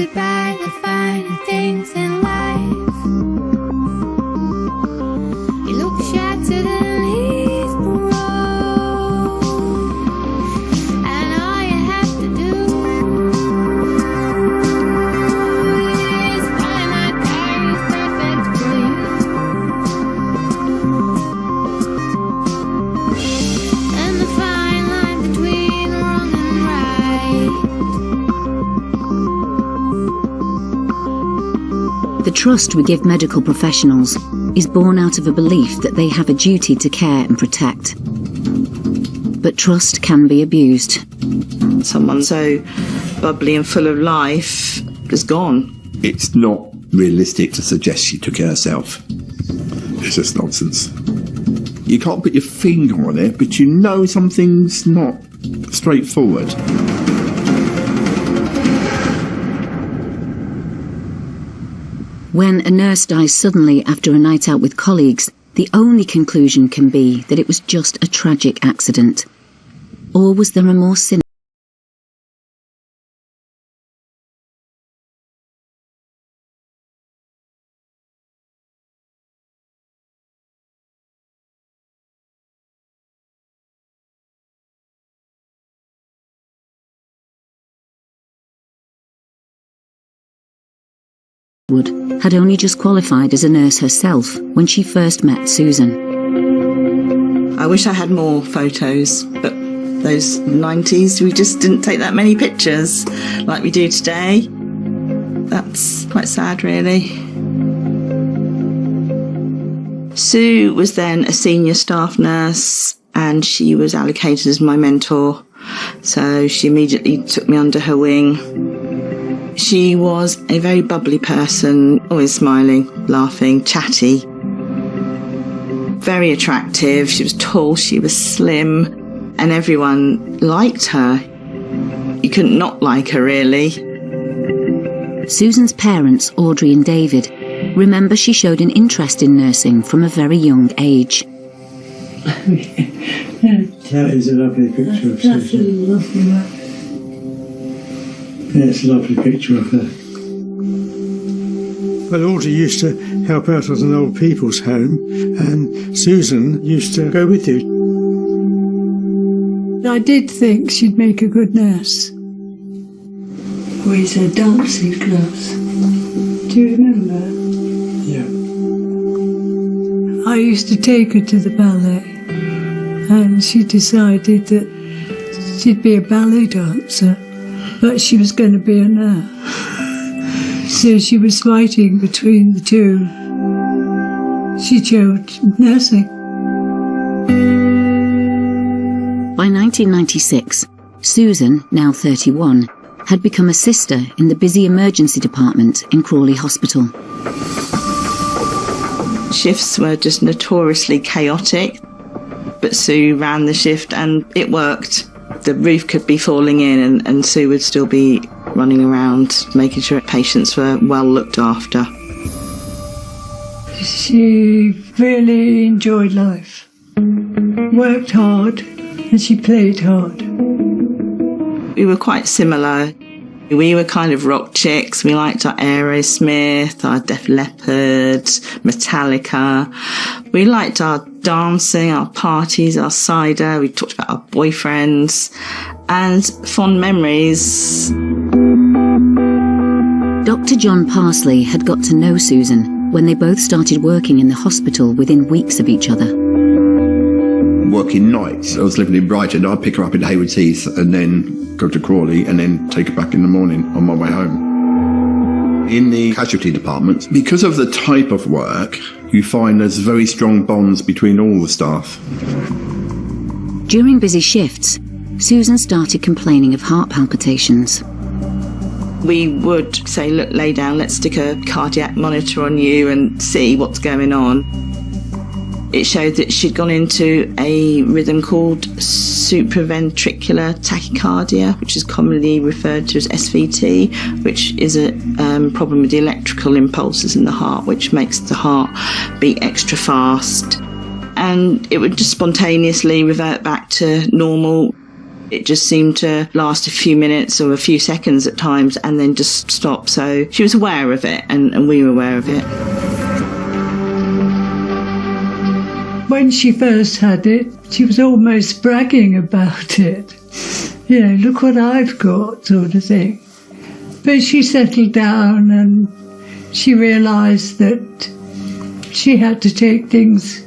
distracted by the finer things in life. You look shattered and he's broke, and all you have to do is find that guy who's perfect for you. And the fine line between wrong and right. The trust we give medical professionals is born out of a belief that they have a duty to care and protect. But trust can be abused. Someone so bubbly and full of life is gone. It's not realistic to suggest she took it herself. It's just nonsense. You can't put your finger on it, but you know something's not straightforward. When a nurse dies suddenly after a night out with colleagues, the only conclusion can be that it was just a tragic accident. Or was there a more sinister? Had only just qualified as a nurse herself when she first met Susan. I wish I had more photos, but those 90s, we just didn't take that many pictures like we do today. That's quite sad, really. Sue was then a senior staff nurse, and she was allocated as my mentor, so she immediately took me under her wing. She was a very bubbly person, always smiling, laughing, chatty. Very attractive. She was tall, she was slim, and everyone liked her. You couldn't not like her, really. Susan's parents, Audrey and David, remember she showed an interest in nursing from a very young age. That is a lovely picture of Susan. That's a lovely one. Yeah, it's a lovely picture of her. Well, Audrey used to help out at an old people's home, and Susan used to go with you. I did think she'd make a good nurse. We had a dancing class. Do you remember? Yeah. I used to take her to the ballet, and she decided that she'd be a ballet dancer, but she was going to be a nurse. So she was fighting between the two. She chose nursing. By 1996, Susan, now 31, had become a sister in the busy emergency department in Crawley Hospital. Shifts were just notoriously chaotic, but Sue ran the shift and it worked. The roof could be falling in and Sue would still be running around making sure patients were well looked after. She really enjoyed life, worked hard, and she played hard. We were quite similar. We were kind of rock chicks. We liked our Aerosmith, our Def Leppard, Metallica. We liked our dancing, our parties, our cider. We talked about our boyfriends and fond memories. Dr. John Parsley had got to know Susan when they both started working in the hospital within weeks of each other. Working nights, I was living in Brighton. I'd pick her up in Hayward Heath and then go to Crawley and then take her back in the morning on my way home. In the casualty department, because of the type of work, you find there's very strong bonds between all the staff. During busy shifts, Susan started complaining of heart palpitations. We would say, look, lay down, let's stick a cardiac monitor on you and see what's going on. It showed that she'd gone into a rhythm called supraventricular tachycardia, which is commonly referred to as SVT, which is a problem with the electrical impulses in the heart, which makes the heart beat extra fast. And it would just spontaneously revert back to normal. It just seemed to last a few minutes or a few seconds at times and then just stop. So she was aware of it, and we were aware of it. When she first had it, she was almost bragging about it. You know, look what I've got, sort of thing. But she settled down and she realised that she had to take things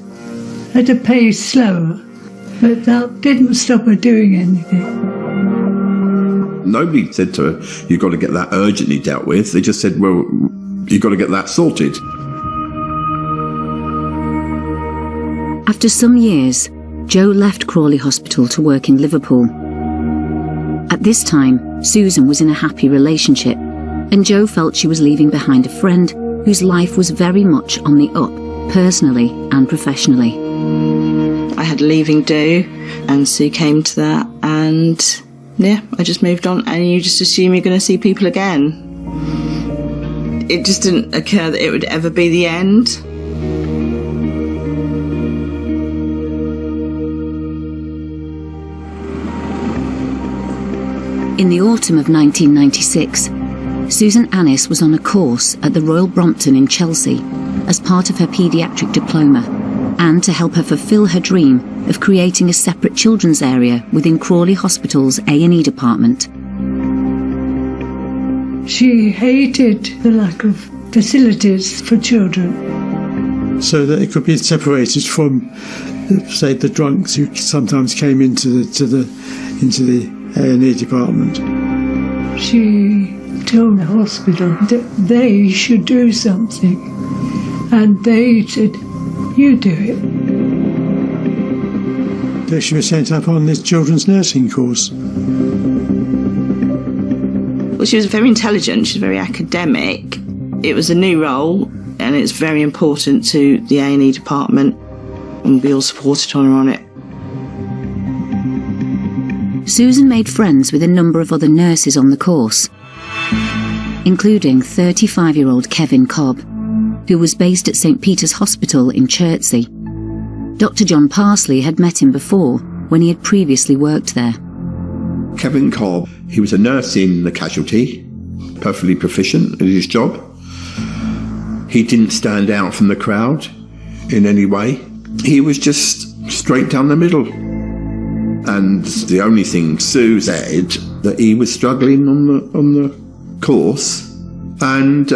at a pace slower. But that didn't stop her doing anything. Nobody said to her, you've got to get that urgently dealt with. They just said, well, you've got to get that sorted. After some years, Jo left Crawley Hospital to work in Liverpool. At this time, Susan was in a happy relationship, and Jo felt she was leaving behind a friend whose life was very much on the up, personally and professionally. I had leaving due, and Sue came to that, and yeah, I just moved on, and you just assume you're going to see people again. It just didn't occur that it would ever be the end. In the autumn of 1996, Susan Annis was on a course at the Royal Brompton in Chelsea as part of her paediatric diploma, and to help her fulfil her dream of creating a separate children's area within Crawley Hospital's A&E department. She hated the lack of facilities for children. So that it could be separated from, say, the drunks who sometimes came into the A&E department. She told the hospital that they should do something, and they said, you do it. They should be sent up on this children's nursing course. Well, she was very intelligent, she was very academic. It was a new role, and it's very important to the A&E department, and we all supported her on it. Susan made friends with a number of other nurses on the course, including 35-year-old Kevin Cobb, who was based at St Peter's Hospital in Chertsey. Dr. John Parsley had met him before when he had previously worked there. Kevin Cobb, he was a nurse in the casualty, perfectly proficient at his job. He didn't stand out from the crowd in any way. He was just straight down the middle. And the only thing Sue said, that he was struggling on the course, and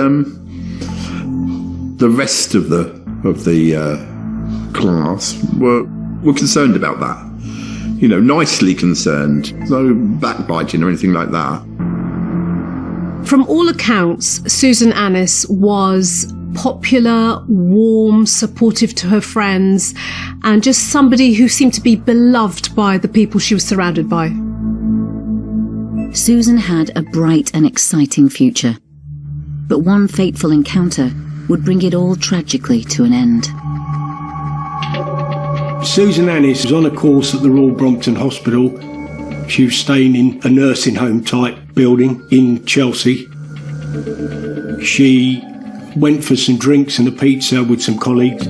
the rest of the class were concerned about that. You know, nicely concerned. No backbiting or anything like that. From all accounts, Susan Annis was popular, warm, supportive to her friends, and just somebody who seemed to be beloved by the people she was surrounded by. Susan had a bright and exciting future, but one fateful encounter would bring it all tragically to an end. Susan Annis was on a course at the Royal Brompton Hospital. She was staying in a nursing home type building in Chelsea. She went for some drinks and a pizza with some colleagues.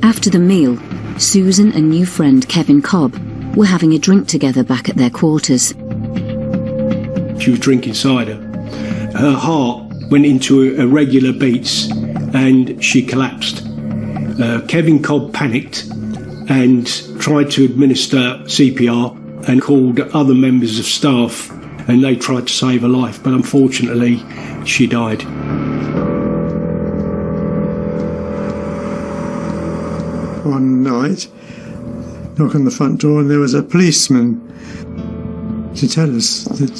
After the meal, Susan and new friend Kevin Cobb were having a drink together back at their quarters. She was drinking cider. Her heart went into irregular beats and she collapsed. Kevin Cobb panicked and tried to administer CPR and called other members of staff, and they tried to save her life, but unfortunately she died. One night, knock on the front door, and there was a policeman to tell us that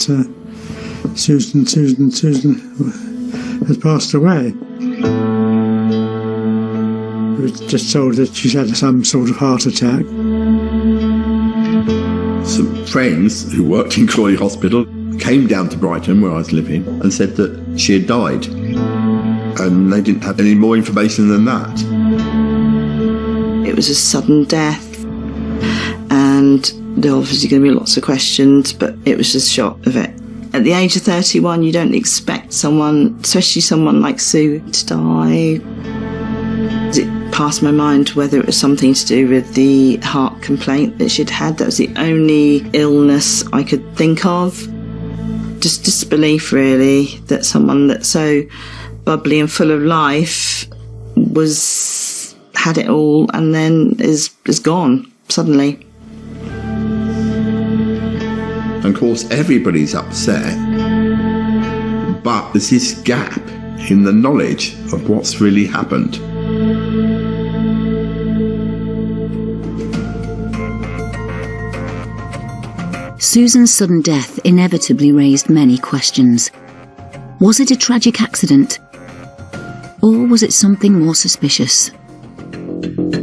Susan had passed away. We were just told that she had some sort of heart attack. Some friends who worked in Crawley Hospital came down to Brighton, where I was living, and said that she had died. And they didn't have any more information than that. It was a sudden death, and there were obviously going to be lots of questions, but it was just shock of it. At the age of 31, you don't expect someone, especially someone like Sue, to die. It past my mind whether it was something to do with the heart complaint that she'd had. That was the only illness I could think of. Just disbelief, really, that someone that's so bubbly and full of life had it all and then is gone suddenly. And of course, everybody's upset, but there's this gap in the knowledge of what's really happened. Susan's sudden death inevitably raised many questions. Was it a tragic accident? Or was it something more suspicious?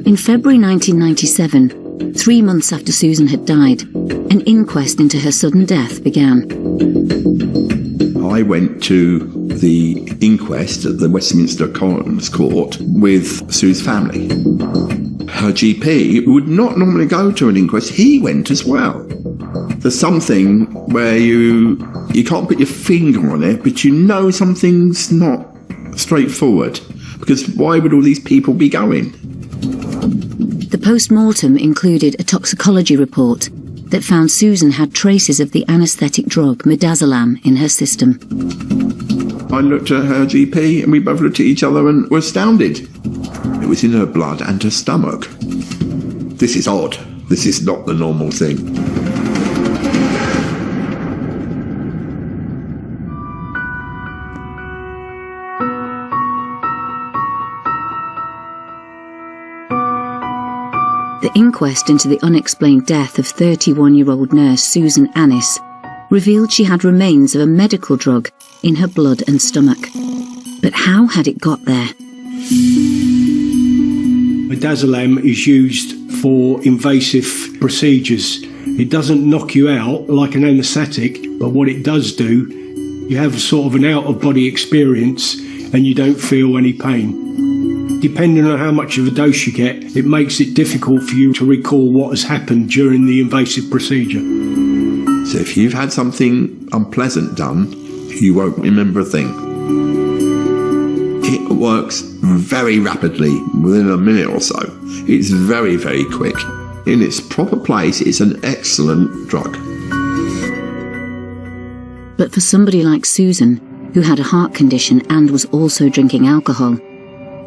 In February 1997, 3 months after Susan had died, an inquest into her sudden death began. I went to the inquest at the Westminster Coroner's Court with Sue's family. Her GP, who would not normally go to an inquest, he went as well. There's something where you can't put your finger on it, but you know something's not straightforward. Because why would all these people be going? The post-mortem included a toxicology report that found Susan had traces of the anaesthetic drug midazolam in her system. I looked at her GP and we both looked at each other and were astounded. It was in her blood and her stomach. This is odd. This is not the normal thing. The inquest into the unexplained death of 31-year-old nurse Susan Annis revealed she had remains of a medical drug in her blood and stomach. But how had it got there? Midazolam is used for invasive procedures. It doesn't knock you out like an anaesthetic, but what it does do, you have sort of an out-of-body experience and you don't feel any pain. Depending on how much of a dose you get, it makes it difficult for you to recall what has happened during the invasive procedure. So if you've had something unpleasant done, you won't remember a thing. It works very rapidly, within a minute or so. It's very, very quick. In its proper place, it's an excellent drug. But for somebody like Susan, who had a heart condition and was also drinking alcohol,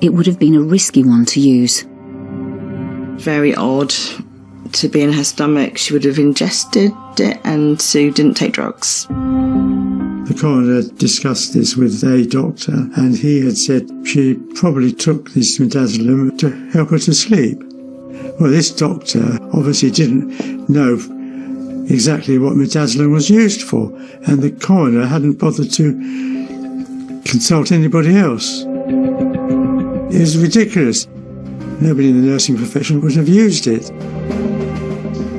it would have been a risky one to use. Very odd to be in her stomach. She would have ingested it, and Sue didn't take drugs. The coroner discussed this with a doctor, and he had said she probably took this midazolam to help her to sleep. Well, this doctor obviously didn't know exactly what midazolam was used for, and the coroner hadn't bothered to consult anybody else. It was ridiculous. Nobody in the nursing profession would have used it.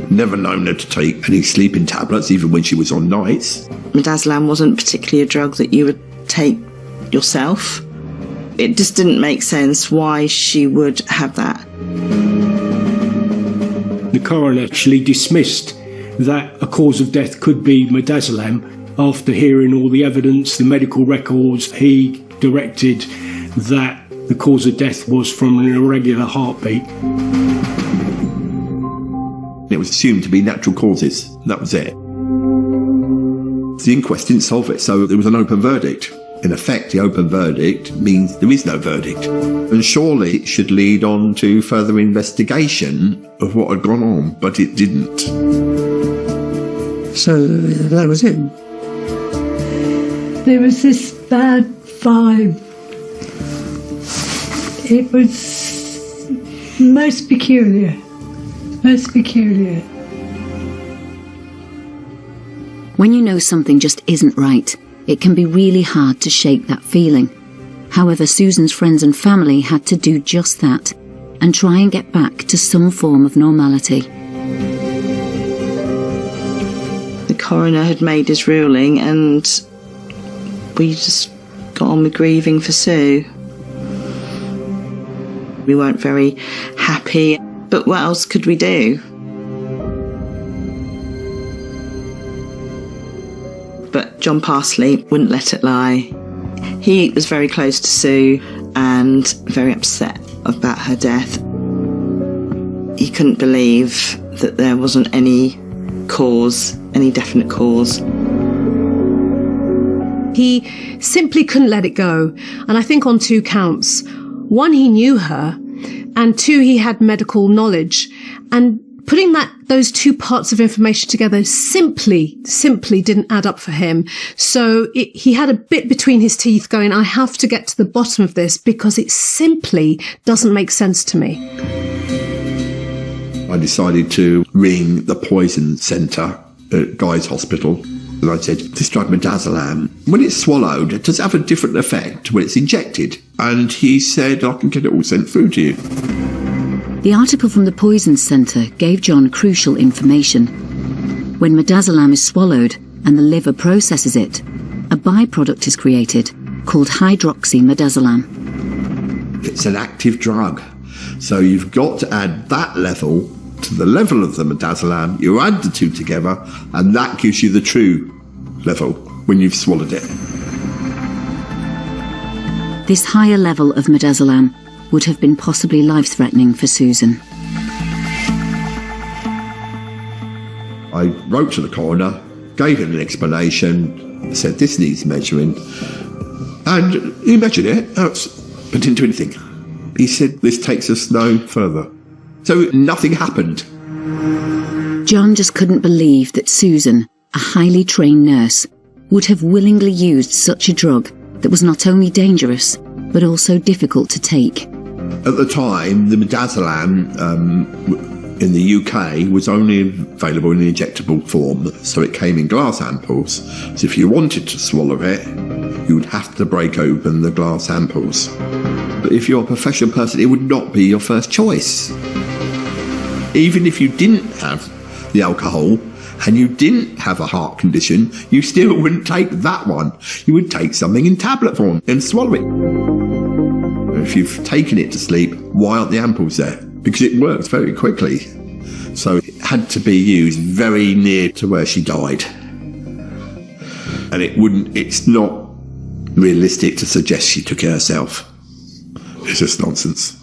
Never known her to take any sleeping tablets, even when she was on nights. Midazolam wasn't particularly a drug that you would take yourself. It just didn't make sense why she would have that. The coroner actually dismissed that a cause of death could be midazolam. After hearing all the evidence, the medical records, he directed that the cause of death was from an irregular heartbeat. It was assumed to be natural causes. That was it. The inquest didn't solve it, so there was an open verdict. In effect, the open verdict means there is no verdict. And surely it should lead on to further investigation of what had gone on, but it didn't. So that was it. There was this bad vibe. It was most peculiar. Most peculiar. When you know something just isn't right, it can be really hard to shake that feeling. However, Susan's friends and family had to do just that and try and get back to some form of normality. The coroner had made his ruling and we just got on with grieving for Sue. We weren't very happy, but what else could we do? But John Parsley wouldn't let it lie. He was very close to Sue and very upset about her death. He couldn't believe that there wasn't any definite cause. He simply couldn't let it go. And I think on 2 counts. 1, he knew her, and 2, he had medical knowledge. And putting those 2 parts of information together simply didn't add up for him. So he had a bit between his teeth going, I have to get to the bottom of this because it simply doesn't make sense to me. I decided to ring the poison centre at Guy's Hospital. And I said, this drug midazolam, when it's swallowed, does it have a different effect when it's injected? And he said, I can get it all sent through to you. The article from the Poison Centre gave John crucial information. When midazolam is swallowed and the liver processes it, a byproduct is created called hydroxymidazolam. It's an active drug, so you've got to add that level to the level of the midazolam. You add the 2 together, and that gives you the true level when you've swallowed it. This higher level of midazolam would have been possibly life-threatening for Susan. I wrote to the coroner, gave him an explanation, said this needs measuring, and he measured it, but didn't do anything. He said this takes us no further. So nothing happened. John just couldn't believe that Susan, a highly trained nurse, would have willingly used such a drug that was not only dangerous, but also difficult to take. At the time, the midazolam in the UK was only available in the injectable form, so it came in glass ampoules. So if you wanted to swallow it, you would have to break open the glass ampoules. But if you're a professional person, it would not be your first choice. Even if you didn't have the alcohol and you didn't have a heart condition, you still wouldn't take that one. You would take something in tablet form and swallow it. If you've taken it to sleep, why aren't the ampoules there? Because it works very quickly. So it had to be used very near to where she died. And it's not realistic to suggest she took it herself. It's just nonsense.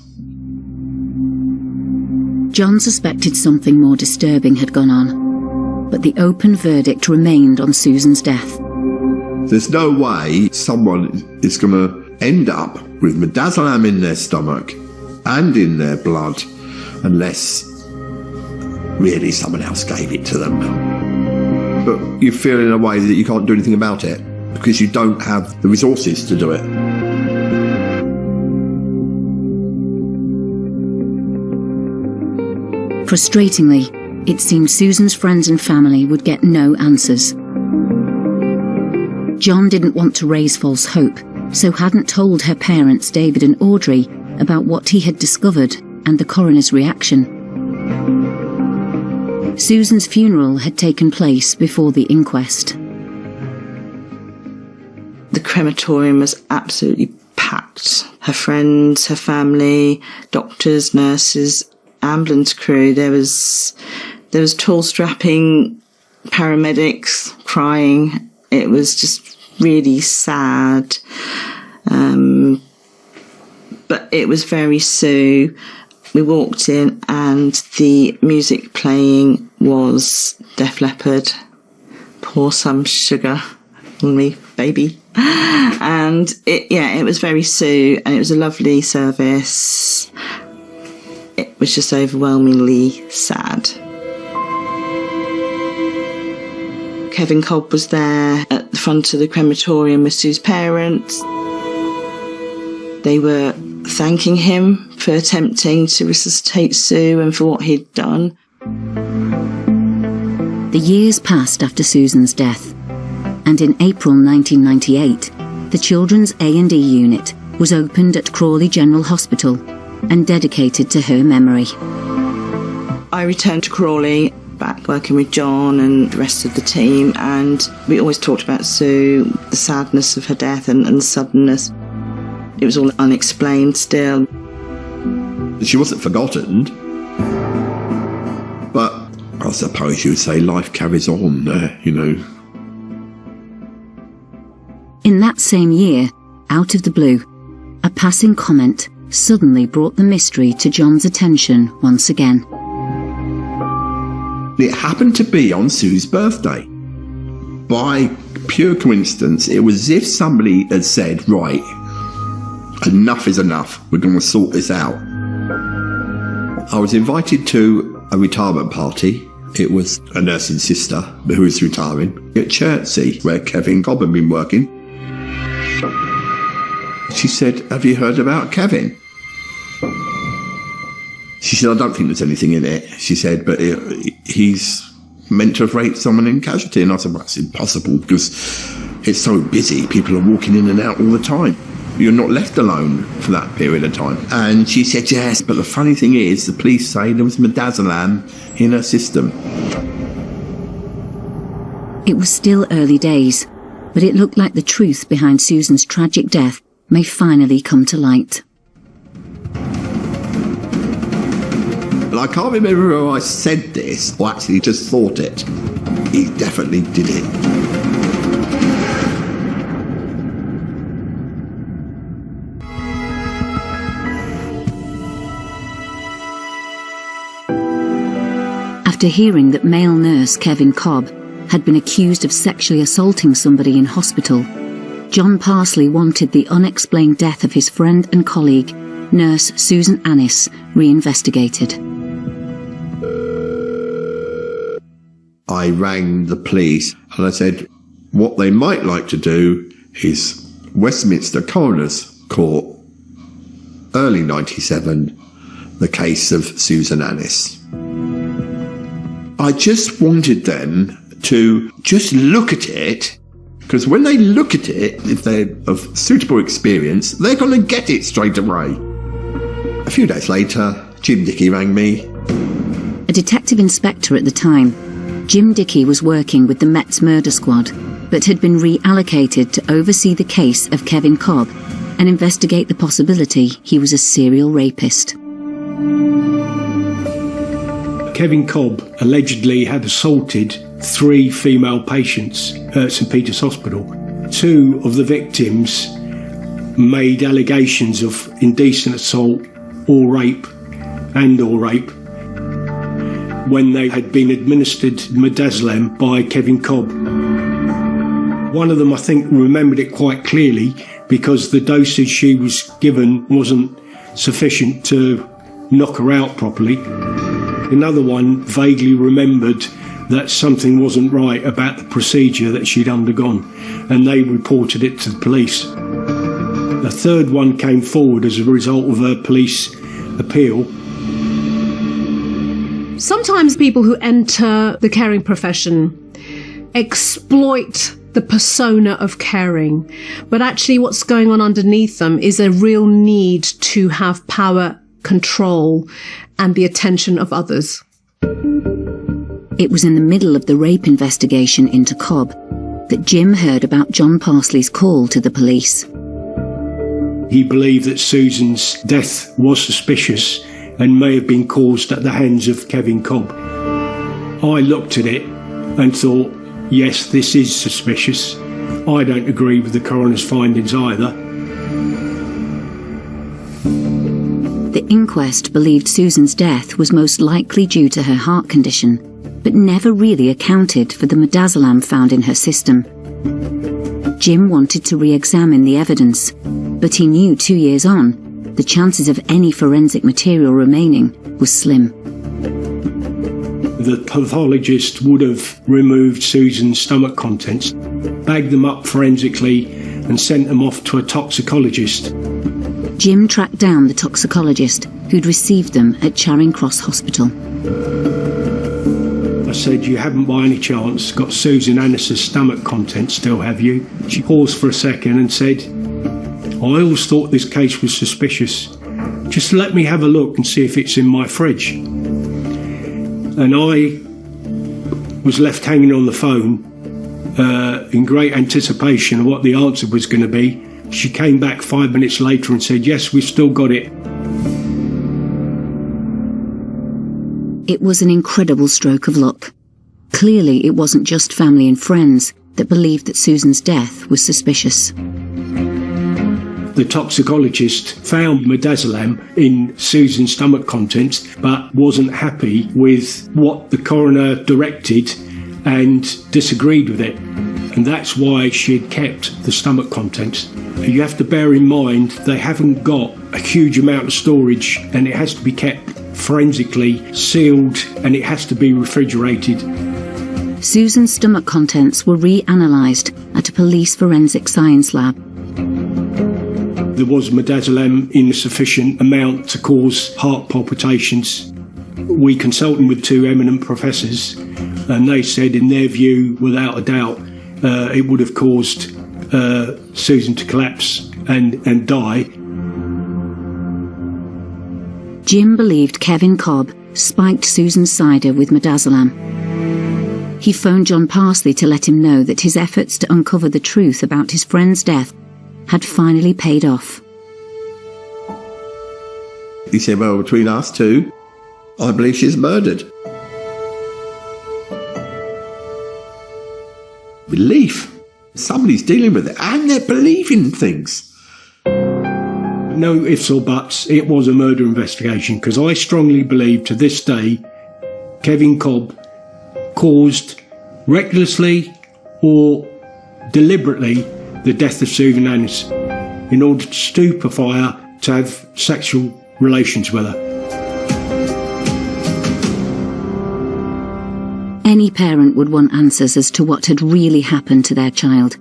John suspected something more disturbing had gone on, but the open verdict remained on Susan's death. There's no way someone is going to end up with midazolam in their stomach and in their blood unless really someone else gave it to them. But you feel in a way that you can't do anything about it because you don't have the resources to do it. Frustratingly, it seemed Susan's friends and family would get no answers. John didn't want to raise false hope, so hadn't told her parents, David and Audrey, about what he had discovered and the coroner's reaction. Susan's funeral had taken place before the inquest. The crematorium was absolutely packed. Her friends, her family, doctors, nurses, ambulance crew. There was tall strapping paramedics crying. It was just really sad. But it was very Sue. We walked in and the music playing was Def Leppard, Pour Some Sugar on Me, Baby. And it was very Sue, and it was a lovely service. It was just overwhelmingly sad. Kevin Cobb was there at the front of the crematorium with Sue's parents. They were thanking him for attempting to resuscitate Sue and for what he'd done. The years passed after Susan's death, and in April 1998, the Children's A&E unit was opened at Crawley General Hospital and dedicated to her memory. I returned to Crawley, back working with John and the rest of the team, and we always talked about Sue, the sadness of her death and the suddenness. It was all unexplained still. She wasn't forgotten, but I suppose you would say life carries on, In that same year, out of the blue, A passing comment suddenly brought the mystery to John's attention once again. It happened to be on Sue's birthday. By pure coincidence, it was as if somebody had said, right, enough is enough, we're going to sort this out. I was invited to a retirement party. It was a nursing sister who was retiring at Chertsey, where Kevin Cobb had been working. She said, have you heard about Kevin? She said, I don't think there's anything in it. She said, but he's meant to have raped someone in casualty. And I said, well, that's impossible because it's so busy. People are walking in and out all the time. You're not left alone for that period of time. And she said, yes, but the funny thing is, the police say there was midazolam in her system. It was still early days, but it looked like the truth behind Susan's tragic death may finally come to light. I can't remember who I said this, or actually just thought it. He definitely did it. After hearing that male nurse Kevin Cobb had been accused of sexually assaulting somebody in hospital, John Parsley wanted the unexplained death of his friend and colleague, nurse Susan Annis, reinvestigated. I rang the police and I said, what they might like to do is Westminster Coroner's Court, early 97, the case of Susan Annis. I just wanted them to just look at it, because when they look at it, if they're of suitable experience, they're going to get it straight away. A few days later, Jim Dickey rang me. A detective inspector at the time, Jim Dickey was working with the Met's murder squad, but had been reallocated to oversee the case of Kevin Cobb and investigate the possibility he was a serial rapist. Kevin Cobb allegedly had assaulted 3 female patients at St Peter's Hospital. 2 of the victims made allegations of indecent assault or rape when they had been administered midazolam by Kevin Cobb. One of them, I think, remembered it quite clearly because the dosage she was given wasn't sufficient to knock her out properly. Another one vaguely remembered that something wasn't right about the procedure that she'd undergone, and they reported it to the police. A third one came forward as a result of a police appeal. Sometimes people who enter the caring profession exploit the persona of caring, but actually what's going on underneath them is a real need to have power, control, and the attention of others. It was in the middle of the rape investigation into Cobb that Jim heard about John Parsley's call to the police. He believed that Susan's death was suspicious and may have been caused at the hands of Kevin Cobb. I looked at it and thought, yes, this is suspicious. I don't agree with the coroner's findings either. The inquest believed Susan's death was most likely due to her heart condition, but never really accounted for the midazolam found in her system. Jim wanted to re-examine the evidence, but he knew 2 years on, the chances of any forensic material remaining was slim. The pathologist would have removed Susan's stomach contents, bagged them up forensically and sent them off to a toxicologist. Jim tracked down the toxicologist who'd received them at Charing Cross Hospital. I said, you haven't by any chance got Susan Annis's stomach contents still, have you? She paused for a second and said, I always thought this case was suspicious. Just let me have a look and see if it's in my fridge. And I was left hanging on the phone in great anticipation of what the answer was going to be. She came back 5 minutes later and said, yes, we've still got it. It was an incredible stroke of luck. Clearly, it wasn't just family and friends that believed that Susan's death was suspicious. The toxicologist found midazolam in Susan's stomach contents, but wasn't happy with what the coroner directed and disagreed with it. And that's why she had kept the stomach contents. You have to bear in mind they haven't got a huge amount of storage, and it has to be kept forensically sealed, and it has to be refrigerated. Susan's stomach contents were reanalysed at a police forensic science lab. There was midazolam in a sufficient amount to cause heart palpitations. We consulted with two eminent professors, and they said, in their view, without a doubt, it would have caused Susan to collapse and die. Jim believed Kevin Cobb spiked Susan's cider with midazolam. He phoned John Parsley to let him know that his efforts to uncover the truth about his friend's death had finally paid off. He said, well, between us two, I believe she's murdered. Belief. Somebody's dealing with it, and they're believing things. No ifs or buts, it was a murder investigation, because I strongly believe to this day Kevin Cobb caused recklessly or deliberately the death of Susan Annis in order to stupefy her to have sexual relations with her. Any parent would want answers as to what had really happened to their child,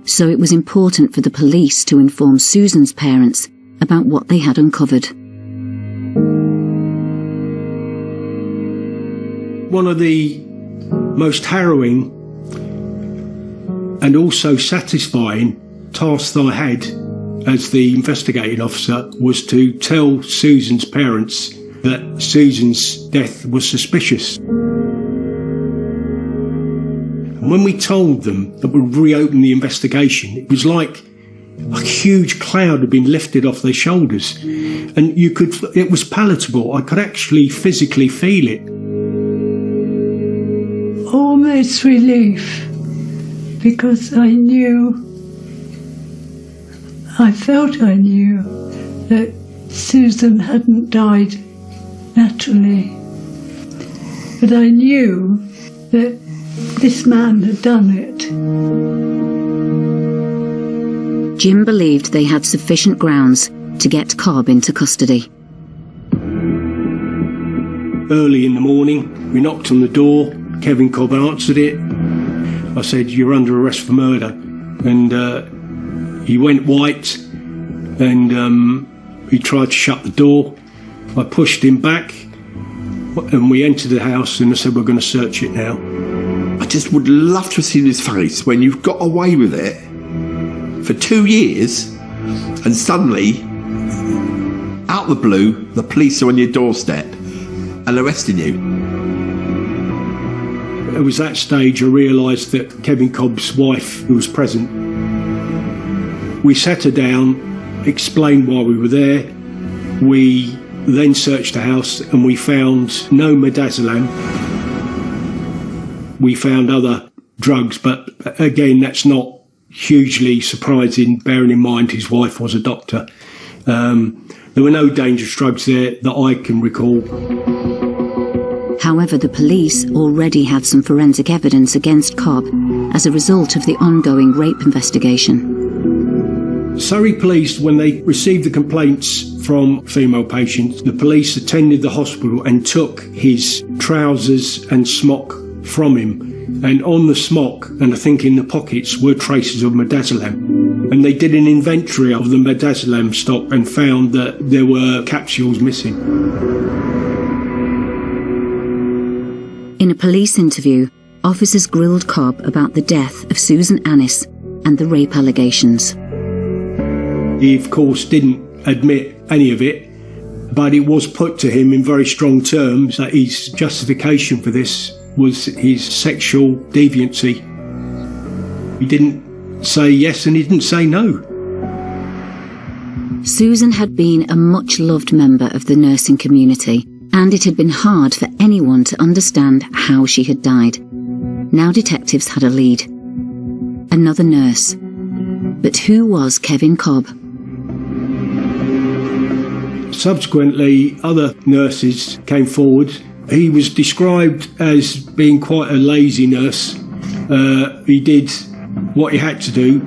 so it was important for the police to inform Susan's parents about what they had uncovered. One of the most harrowing and also satisfying tasks I had as the investigating officer was to tell Susan's parents that Susan's death was suspicious. And when we told them that we'd reopen the investigation, it was like a huge cloud had been lifted off their shoulders, and it was palatable. I could actually physically feel it. Almost relief, because I felt I knew that Susan hadn't died naturally, but I knew that this man had done it. Jim believed they had sufficient grounds to get Cobb into custody. Early in the morning, we knocked on the door. Kevin Cobb answered it. I said, "You're under arrest for murder." And he went white, and he tried to shut the door. I pushed him back, and we entered the house, and I said, "We're going to search it now." I just would love to have seen his face when you've got away with it for 2 years, and suddenly, out of the blue, the police are on your doorstep and arresting you. It was that stage I realised that Kevin Cobb's wife, who was present, we sat her down, explained why we were there. We then searched the house and we found no midazolam. We found other drugs, but again, that's not hugely surprising, bearing in mind his wife was a doctor. There were no dangerous drugs there that I can recall. However, the police already had some forensic evidence against Cobb as a result of the ongoing rape investigation. Surrey Police, when they received the complaints from female patients, the police attended the hospital and took his trousers and smock from him. And on the smock, and I think in the pockets, were traces of midazolam. And they did an inventory of the midazolam stock and found that there were capsules missing. In a police interview, officers grilled Cobb about the death of Susan Annis and the rape allegations. He, of course, didn't admit any of it, but it was put to him in very strong terms that his justification for this was his sexual deviancy. He didn't say yes and he didn't say no. Susan had been a much-loved member of the nursing community, and it had been hard for anyone to understand how she had died. Now detectives had a lead. Another nurse. But who was Kevin Cobb? Subsequently, other nurses came forward. He was described as being quite a lazy nurse. He did what he had to do.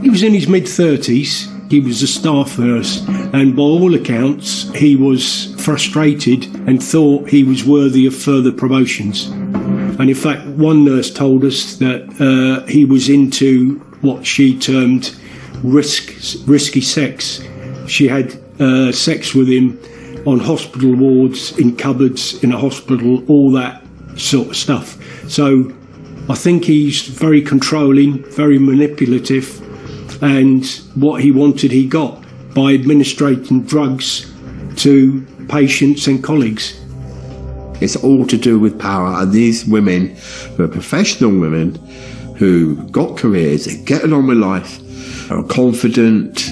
He was in his mid-30s. He was a staff nurse, and by all accounts, he was frustrated and thought he was worthy of further promotions. And in fact, one nurse told us that he was into what she termed risky sex. She had sex with him on hospital wards, in cupboards, in a hospital, all that sort of stuff. So I think he's very controlling, very manipulative, and what he wanted he got by administrating drugs to patients and colleagues. It's all to do with power, and these women, who are professional women, who got careers, they're getting on with life, are confident,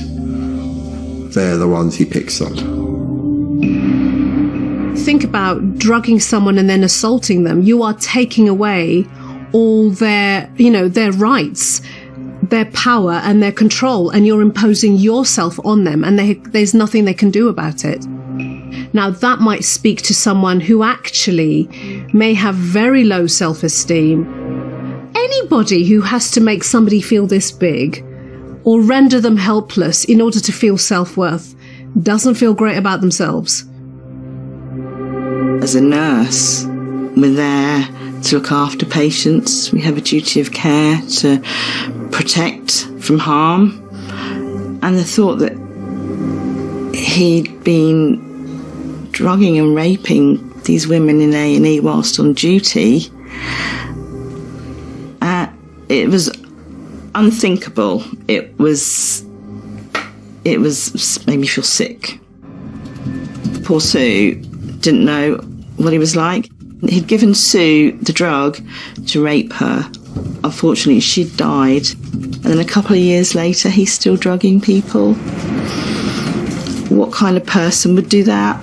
they're the ones he picks on. Think about drugging someone and then assaulting them. You are taking away all their, their rights, their power and their control, and you're imposing yourself on them, and there's nothing they can do about it. Now, that might speak to someone who actually may have very low self-esteem. Anybody who has to make somebody feel this big or render them helpless in order to feel self-worth doesn't feel great about themselves. As a nurse, we're there to look after patients. We have a duty of care to protect from harm. And the thought that he'd been drugging and raping these women in A&E whilst on duty, it was unthinkable. It made me feel sick. Poor Sue didn't know what he was like. He'd given Sue the drug to rape her. Unfortunately, she'd died. And then a couple of years later, he's still drugging people. What kind of person would do that?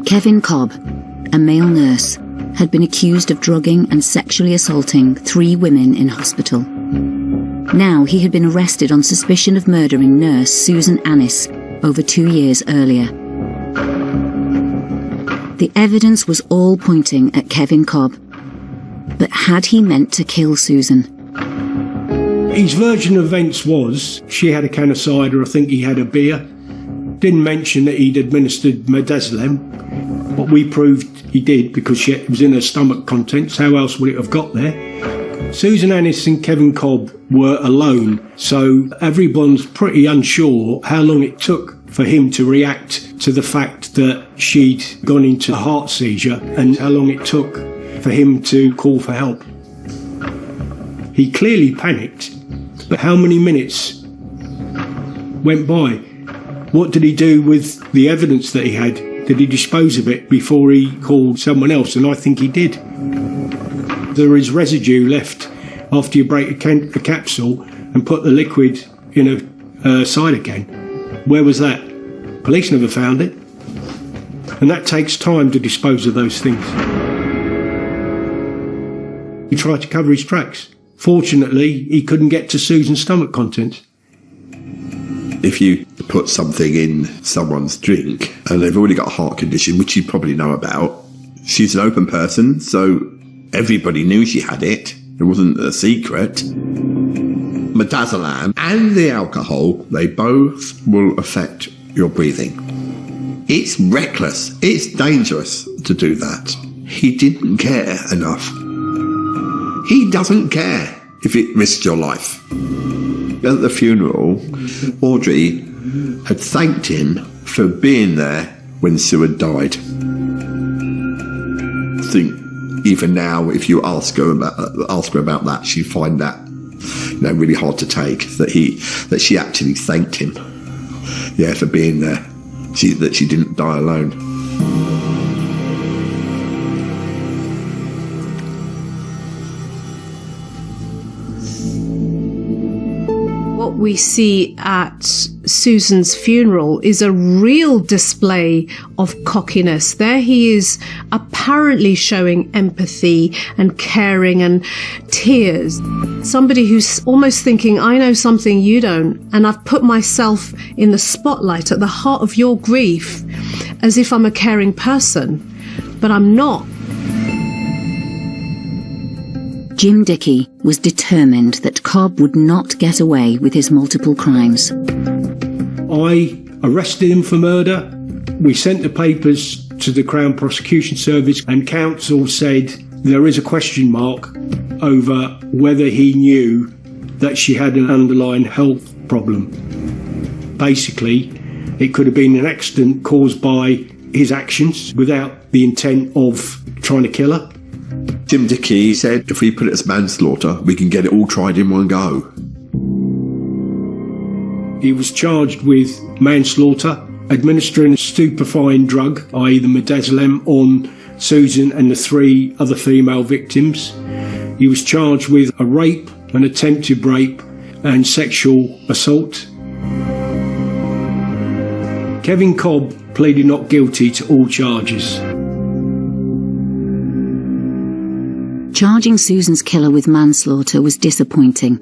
Kevin Cobb, a male nurse, had been accused of drugging and sexually assaulting 3 women in hospital. Now he had been arrested on suspicion of murdering nurse Susan Annis over 2 years earlier. The evidence was all pointing at Kevin Cobb. But had he meant to kill Susan? His version of events was she had a can of cider, I think he had a beer. Didn't mention that he'd administered midazolam, but we proved he did because it was in her stomach contents. How else would it have got there? Susan Annis and Kevin Cobb were alone, so everyone's pretty unsure how long it took for him to react to the fact that she'd gone into a heart seizure and how long it took for him to call for help. He clearly panicked, but how many minutes went by? What did he do with the evidence that he had? Did he dispose of it before he called someone else? And I think he did. There is residue left after you break a capsule and put the liquid in a cider can. Where was that? Police never found it. And that takes time to dispose of those things. He tried to cover his tracks. Fortunately, he couldn't get to Susan's stomach contents. If you put something in someone's drink and they've already got a heart condition, which you probably know about, she's an open person, so everybody knew she had it. It wasn't a secret. Midazolam and the alcohol, they both will affect your breathing. It's reckless. It's dangerous to do that. He didn't care enough. He doesn't care if it risks your life. At the funeral, Audrey had thanked him for being there when Sue had died. I think even now, if you ask her about that, she'd find that really hard to take. That she actually thanked him, for being there. That she didn't die alone. What we see at Susan's funeral is a real display of cockiness. There he is apparently showing empathy and caring and tears. Somebody who's almost thinking, I know something you don't, and I've put myself in the spotlight at the heart of your grief as if I'm a caring person, but I'm not. Jim Dickey was determined that Cobb would not get away with his multiple crimes. I arrested him for murder. We sent the papers to the Crown Prosecution Service, and counsel said there is a question mark over whether he knew that she had an underlying health problem. Basically, it could have been an accident caused by his actions without the intent of trying to kill her. Jim Dickey said if we put it as manslaughter, we can get it all tried in one go. He was charged with manslaughter, administering a stupefying drug, i.e. the midazolam, on Susan and the 3 other female victims. He was charged with a rape, an attempted rape, and sexual assault. Kevin Cobb pleaded not guilty to all charges. Charging Susan's killer with manslaughter was disappointing,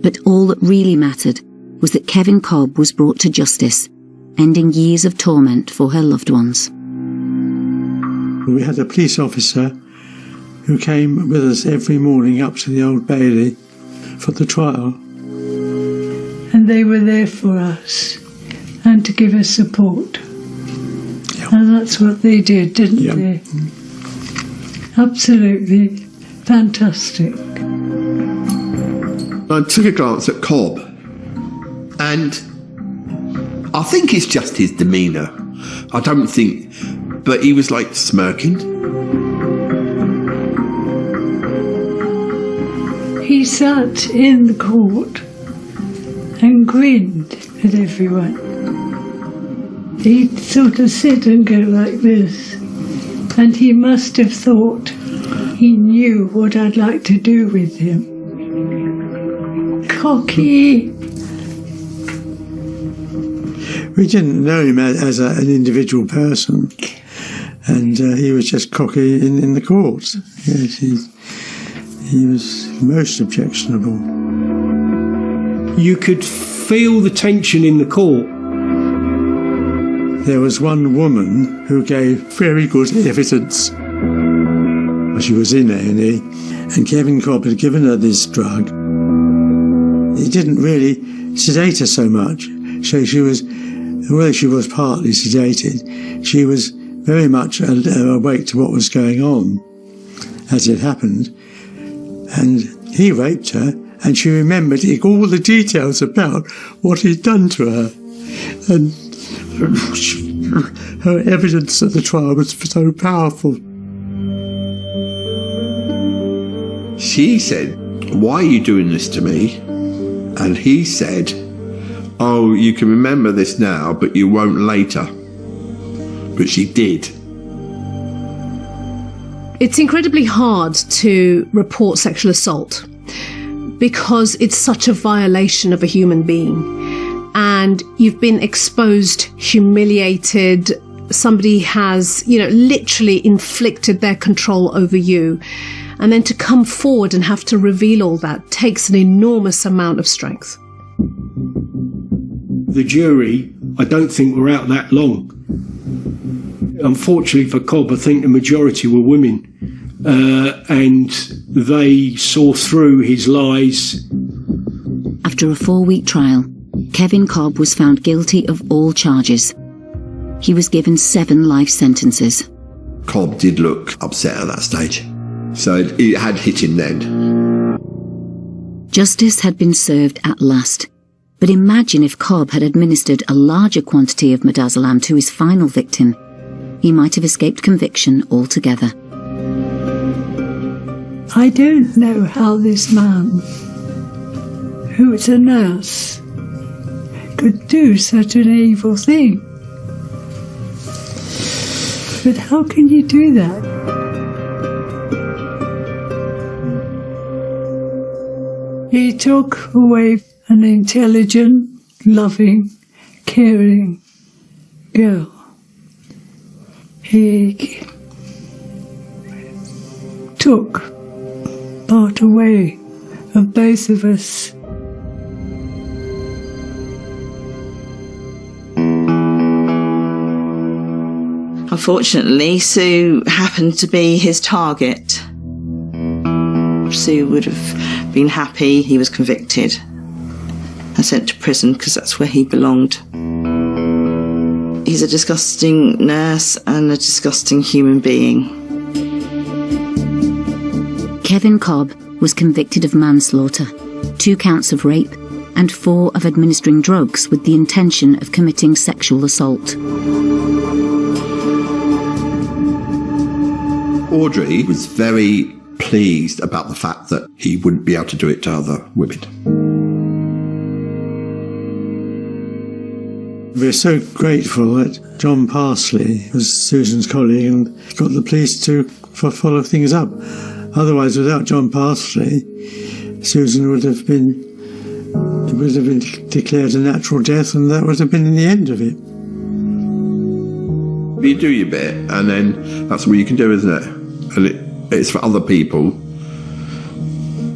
but all that really mattered was that Kevin Cobb was brought to justice, ending years of torment for her loved ones. We had a police officer who came with us every morning up to the Old Bailey for the trial. And they were there for us and to give us support. Yep. And that's what they did, didn't Yep. they? Absolutely fantastic. I took a glance at Cobb, and I think it's just his demeanour. I don't think, but he was like smirking. He sat in the court and grinned at everyone. He'd sort of sit and go like this, and he must have thought he knew what I'd like to do with him. Cocky. We didn't know him as an individual person, and he was just cocky in the court. Yes, he was most objectionable. You could feel the tension in the court. There was one woman who gave very good evidence. She was in A&E, and Kevin Cobb had given her this drug. He didn't really sedate her so much, so she was, although she was partly sedated, she was very much awake to what was going on as it happened. And he raped her, and she remembered all the details about what he'd done to her. And her evidence at the trial was so powerful. She said, "Why are you doing this to me?" And he said, "Oh, you can remember this now, but you won't later." But she did. It's incredibly hard to report sexual assault because it's such a violation of a human being. And you've been exposed, humiliated, somebody has, literally inflicted their control over you. And then to come forward and have to reveal all that takes an enormous amount of strength. The jury, I don't think were out that long. Unfortunately for Cobb, I think the majority were women. And they saw through his lies. After a 4-week trial, Kevin Cobb was found guilty of all charges. He was given 7 life sentences. Cobb did look upset at that stage. So it had hit him then. Justice had been served at last. But imagine if Cobb had administered a larger quantity of midazolam to his final victim. He might have escaped conviction altogether. I don't know how this man, who's a nurse, could do such an evil thing. But how can you do that? He took away an intelligent, loving, caring girl. He took part away of both of us. Unfortunately, Sue happened to be his target. Sue would have been happy he was convicted and sent to prison because that's where he belonged. He's a disgusting nurse and a disgusting human being. Kevin Cobb was convicted of manslaughter, 2 counts of rape, and 4 of administering drugs with the intention of committing sexual assault. Audrey was very pleased about the fact that he wouldn't be able to do it to other women. We're so grateful that John Parsley was Susan's colleague and got the police to follow things up. Otherwise, without John Parsley, Susan would have been declared a natural death, and that would have been the end of it. You do your bit, and then that's what you can do, isn't it? And it's for other people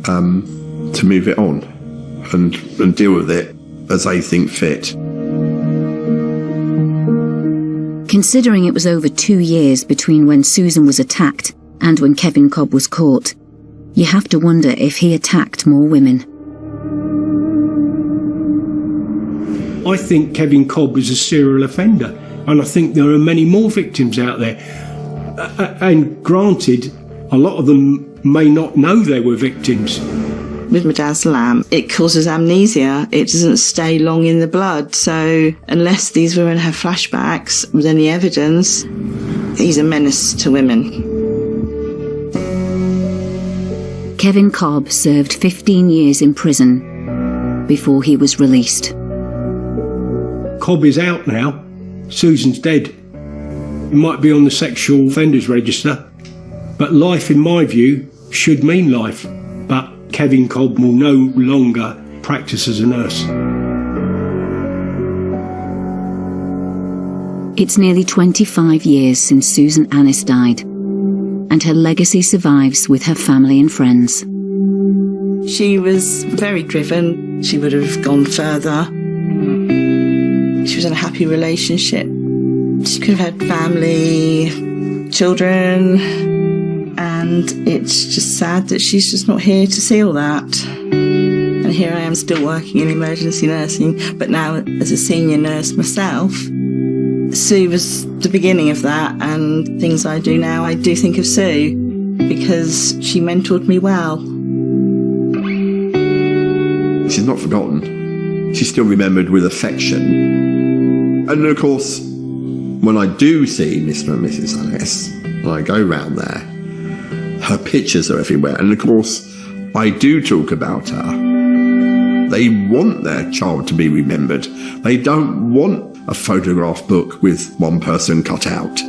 to move it on and deal with it as they think fit. Considering it was over 2 years between when Susan was attacked and when Kevin Cobb was caught, you have to wonder if he attacked more women. I think Kevin Cobb is a serial offender, and I think there are many more victims out there. And granted, a lot of them may not know they were victims. With midazolam, it causes amnesia. It doesn't stay long in the blood. So unless these women have flashbacks with any evidence, he's a menace to women. Kevin Cobb served 15 years in prison before he was released. Cobb is out now. Susan's dead. He might be on the sexual offenders register, but life, in my view, should mean life. But Kevin Cobb will no longer practice as a nurse. It's nearly 25 years since Susan Annis died, and her legacy survives with her family and friends. She was very driven. She would have gone further. She was in a happy relationship. She could have had family, children, and it's just sad that she's just not here to see all that. And here I am still working in emergency nursing, but now as a senior nurse myself. Sue was the beginning of that, and things I do now, I do think of Sue because she mentored me well. She's not forgotten. She's still remembered with affection. And of course, when I do see Mr. and Mrs. Annis, and I go round there, her pictures are everywhere. And of course, I do talk about her. They want their child to be remembered. They don't want a photograph book with one person cut out.